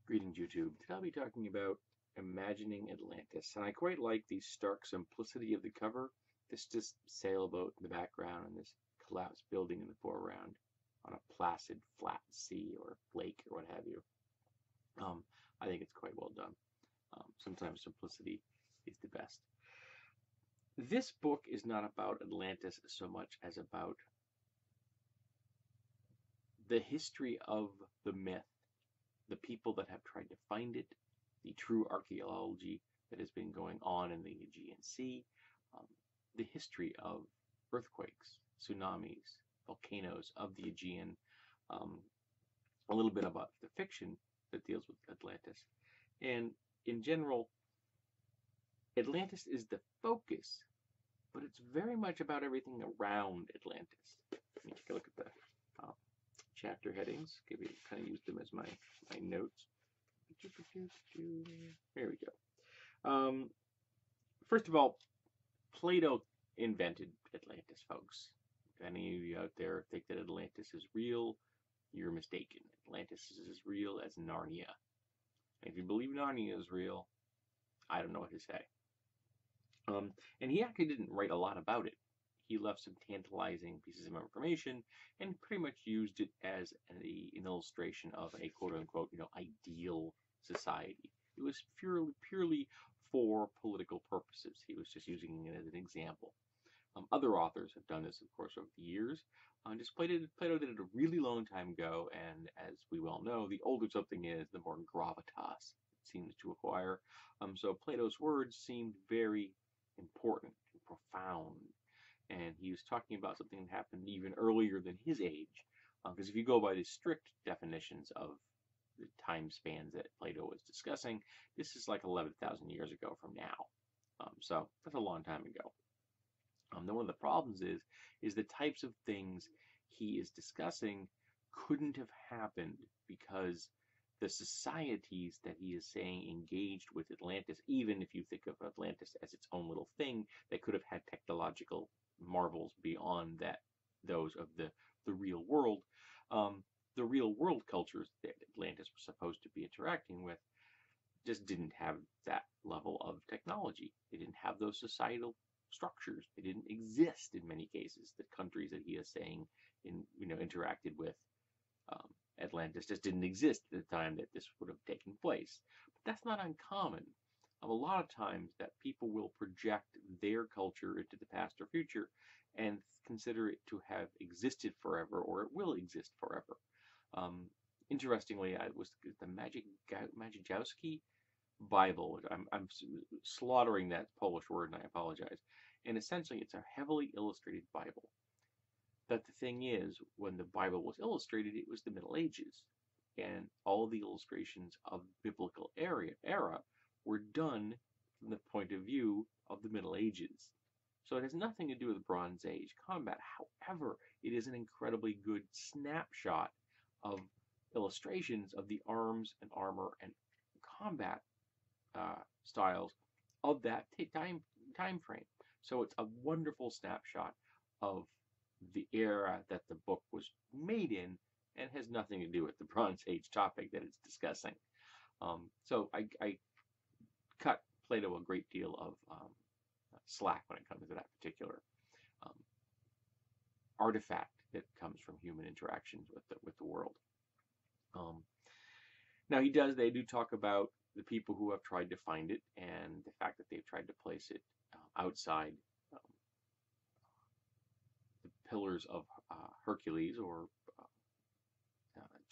Greetings, YouTube. Today I'll be talking about imagining Atlantis, and I quite like the stark simplicity of the cover. This just sailboat in the background and this collapsed building in the foreground on a placid, flat sea or lake or what have you. I think it's quite well done. Sometimes simplicity is the best. This book is not about Atlantis so much as about the history of the myth, the people that have tried to find it, the true archaeology that has been going on in the Aegean Sea, um, the history of earthquakes, tsunamis, volcanoes of the Aegean, um, a little bit about the fiction that deals with Atlantis. And in general, Atlantis is the focus, but it's very much about everything around Atlantis. Let me take a look at the chapter headings. Maybe kind of use them as my notes. There we go. First of all, Plato invented Atlantis, folks. If any of you out there think that Atlantis is real, you're mistaken. Atlantis is as real as Narnia. And if you believe Narnia is real, I don't know what to say. And he actually didn't write a lot about it. He left some tantalizing pieces of information and pretty much used it as an illustration of a quote-unquote, ideal society. It was purely for political purposes. He was just using it as an example. Other authors have done this, of course, over the years. Plato did it a really long time ago, and as we well know, the older something is, the more gravitas it seems to acquire. So Plato's words seemed very important and profound, and he was talking about something that happened even earlier than his age. Because if you go by the strict definitions of the time spans that Plato was discussing, this is like 11,000 years ago from now. So that's a long time ago. Then one of the problems is the types of things he is discussing couldn't have happened because the societies that he is saying engaged with Atlantis, even if you think of Atlantis as its own little thing, that could have had technological marvels beyond those of the real world. The real world cultures that Atlantis was supposed to be interacting with just didn't have that level of technology. They didn't have those societal structures. They didn't exist in many cases. The countries that he is saying interacted with Atlantis just didn't exist at the time that this would have taken place. But that's not uncommon. A lot of times that people will project their culture into the past or future and consider it to have existed forever, or it will exist forever. Interestingly, I was the Majigowski Bible. I'm slaughtering that Polish word, and I apologize. And essentially, it's a heavily illustrated Bible. But the thing is, when the Bible was illustrated, it was the Middle Ages, and all the illustrations of biblical era were done from the point of view of the Middle Ages. So it has nothing to do with Bronze Age combat. However, it is an incredibly good snapshot of illustrations of the arms and armor and combat styles of that time frame. So it's a wonderful snapshot of the era that the book was made in, and has nothing to do with the Bronze Age topic that it's discussing. So I cut Plato a great deal of slack when it comes to that particular artifact that comes from human interactions with the world. Now they do talk about the people who have tried to find it, and the fact that they've tried to place it outside the pillars of Hercules or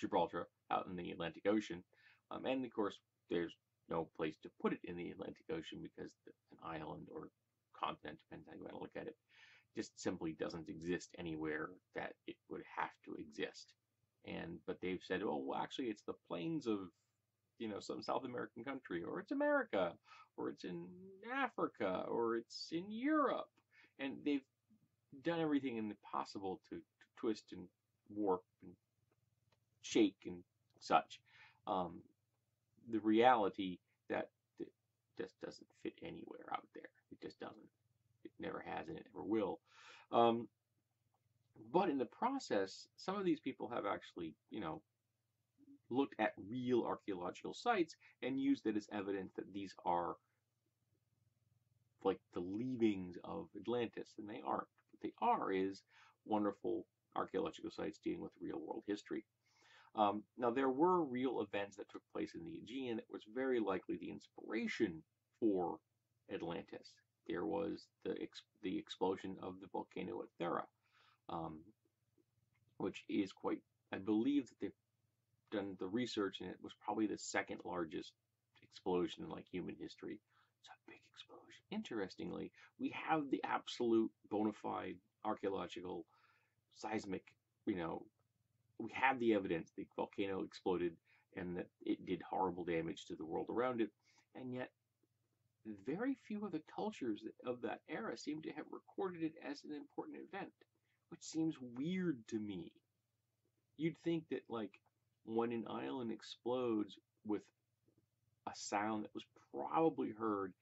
Gibraltar out in the Atlantic Ocean. And of course, there's no place to put it in the Atlantic Ocean because an island or continent, depends how you want to look at it, just simply doesn't exist anywhere that it would have to exist. But they've said, oh, well, actually, it's the plains of some South American country, or it's America, or it's in Africa, or it's in Europe. And they've done everything possible to twist and warp and shake and such. The reality that it just doesn't fit anywhere out there. It just doesn't. It never has, and it never will. But in the process, some of these people have actually, looked at real archaeological sites and used it as evidence that these are like the leavings of Atlantis, and they aren't. What they are is wonderful archaeological sites dealing with real world history. Now, there were real events that took place in the Aegean that was very likely the inspiration for Atlantis. There was the explosion of the volcano at Thera, um, which is quite, I believe that they've done the research, and it was probably the second largest explosion in like human history. It's a big explosion. Interestingly, we have the absolute bona fide archaeological seismic, you know, we have the evidence the volcano exploded and that it did horrible damage to the world around it, and yet very few of the cultures of that era seem to have recorded it as an important event, which seems weird to me. You'd think that, like, when an island explodes with a sound that was probably heard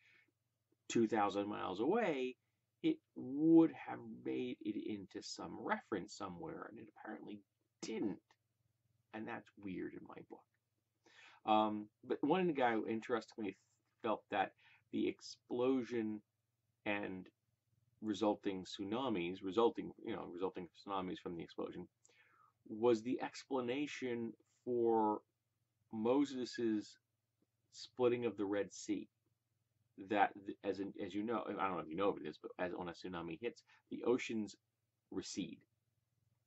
2,000 miles away, it would have made it into some reference somewhere, and it apparently didn't. And that's weird in my book. But one guy, interestingly, felt that the explosion and resulting tsunamis from the explosion was the explanation for Moses's splitting of the Red Sea. That, as you know, I don't know if you know of this, but as when a tsunami hits, the oceans recede.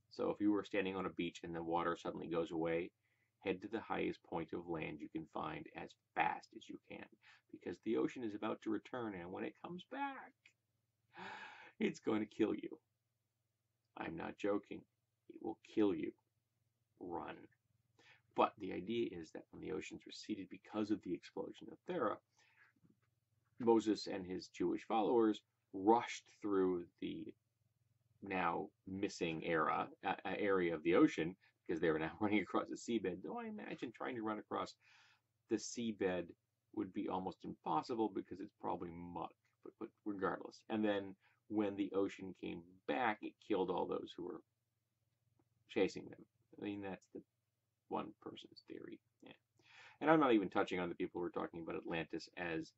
So if you were standing on a beach and the water suddenly goes away, head to the highest point of land you can find as fast as you can, because the ocean is about to return, and when it comes back, it's going to kill you. I'm not joking. It will kill you. Run. But the idea is that when the oceans receded because of the explosion of Thera, Moses and his Jewish followers rushed through the now missing area of the ocean, because they were now running across the seabed. Though I imagine trying to run across the seabed would be almost impossible because it's probably muck, but regardless. And then when the ocean came back, it killed all those who were chasing them. I mean, that's the one person's theory. Yeah. And I'm not even touching on the people who are talking about Atlantis as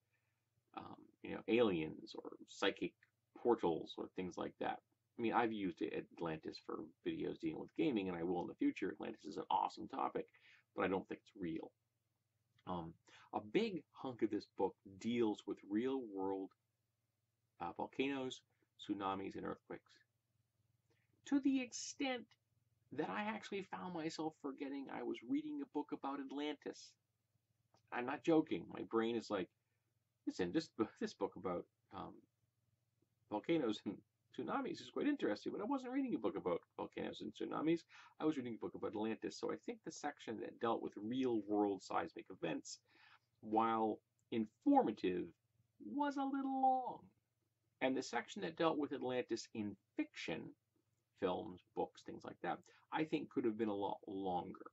aliens or psychic portals or things like that. I mean, I've used Atlantis for videos dealing with gaming, and I will in the future. Atlantis is an awesome topic, but I don't think it's real. A big hunk of this book deals with real-world volcanoes, tsunamis, and earthquakes, to the extent that I actually found myself forgetting I was reading a book about Atlantis. I'm not joking. My brain is like, listen, this book about volcanoes and tsunamis is quite interesting, but I wasn't reading a book about volcanoes and tsunamis. I was reading a book about Atlantis. So I think the section that dealt with real-world seismic events, while informative, was a little long. And the section that dealt with Atlantis in fiction, films, books, things like that, I think could have been a lot longer,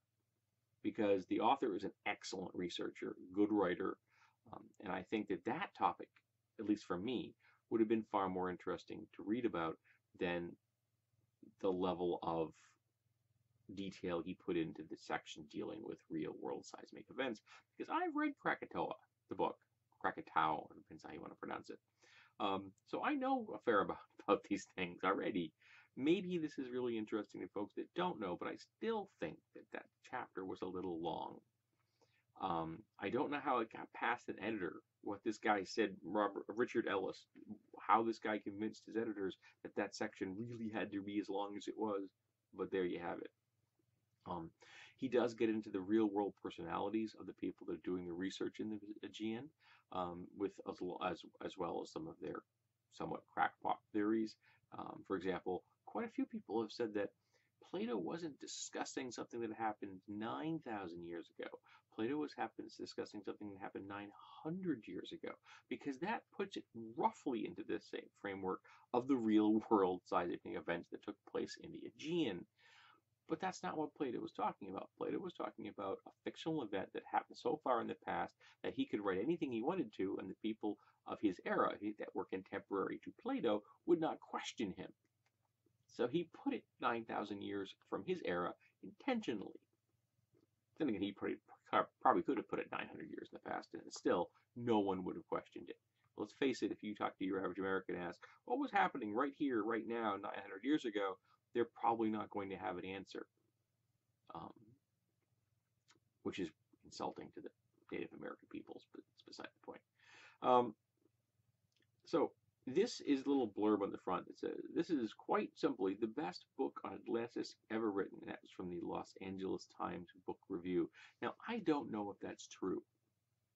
because the author is an excellent researcher, good writer, and I think that topic, at least for me, would have been far more interesting to read about than the level of detail he put into the section dealing with real-world seismic events. Because I've read Krakatoa, the book, Krakatoa, depends how you want to pronounce it. So I know a fair amount about these things already. Maybe this is really interesting to folks that don't know, but I still think that chapter was a little long. I don't know how it got past an editor, what this guy said, Richard Ellis, how this guy convinced his editors that section really had to be as long as it was, but there you have it. He does get into the real-world personalities of the people that are doing the research in the Aegean, as well as some of their somewhat crackpot theories. For example, quite a few people have said that Plato wasn't discussing something that happened 9,000 years ago. Plato was discussing something that happened 900 years ago, because that puts it roughly into the same framework of the real-world seismic events that took place in the Aegean. But that's not what Plato was talking about. Plato was talking about a fictional event that happened so far in the past that he could write anything he wanted to, and the people of his era that were contemporary to Plato would not question him. So he put it 9,000 years from his era intentionally. Then again, he probably could have put it 900 years in the past, and still no one would have questioned it. Let's face it, if you talk to your average American and ask, what was happening right here, right now, 900 years ago, they're probably not going to have an answer, um, which is insulting to the Native American peoples, but it's beside the point. Um, so this is a little blurb on the front that says, this is quite simply the best book on Atlantis ever written. And that was from the Los Angeles Times Book Review. Now, I don't know if that's true,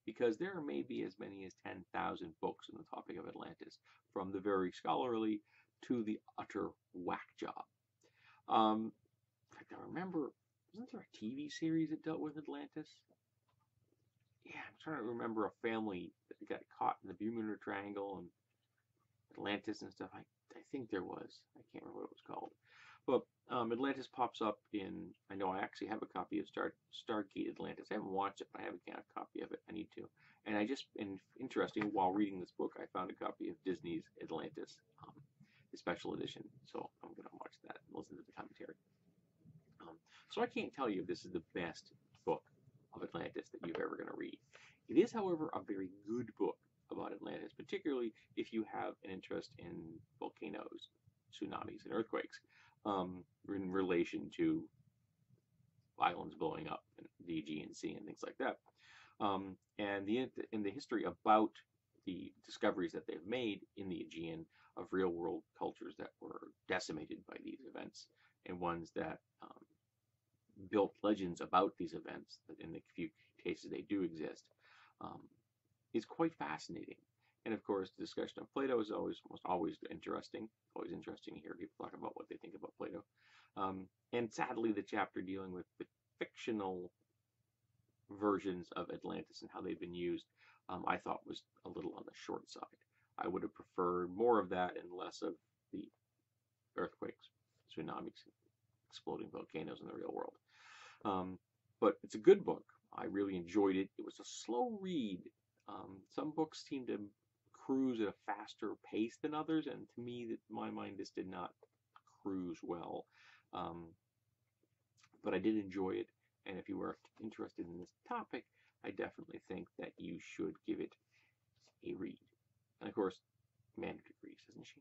because there may be as many as 10,000 books on the topic of Atlantis, from the very scholarly to the utter whack job. In fact, I remember, wasn't there a TV series that dealt with Atlantis? Yeah, I'm trying to remember a family that got caught in the Bermuda Triangle and Atlantis and stuff. I think there was. I can't remember what it was called. But Atlantis pops up in, I know I actually have a copy of Stargate Atlantis. I haven't watched it, but I have a copy of it. I need to. And interesting, while reading this book, I found a copy of Disney's Atlantis, the special edition. So I'm going to watch that and listen to the commentary. So I can't tell you if this is the best book of Atlantis that you're ever going to read. It is, however, a very good book about Atlantis, particularly if you have an interest in volcanoes, tsunamis, and earthquakes, in relation to islands blowing up in the Aegean Sea and things like that. And in the history about the discoveries that they've made in the Aegean of real-world cultures that were decimated by these events, and ones that built legends about these events, that in the few cases they do exist, is quite fascinating. And of course, the discussion of Plato is almost always interesting. Always interesting to hear people talk about what they think about Plato. And sadly, the chapter dealing with the fictional versions of Atlantis and how they've been used, I thought was a little on the short side. I would have preferred more of that and less of the earthquakes, tsunamis, exploding volcanoes in the real world. But it's a good book. I really enjoyed it. It was a slow read. Some books seem to cruise at a faster pace than others, and to me, in my mind, this did not cruise well. But I did enjoy it, and if you are interested in this topic, I definitely think that you should give it a read. And of course, Amanda agrees, doesn't she?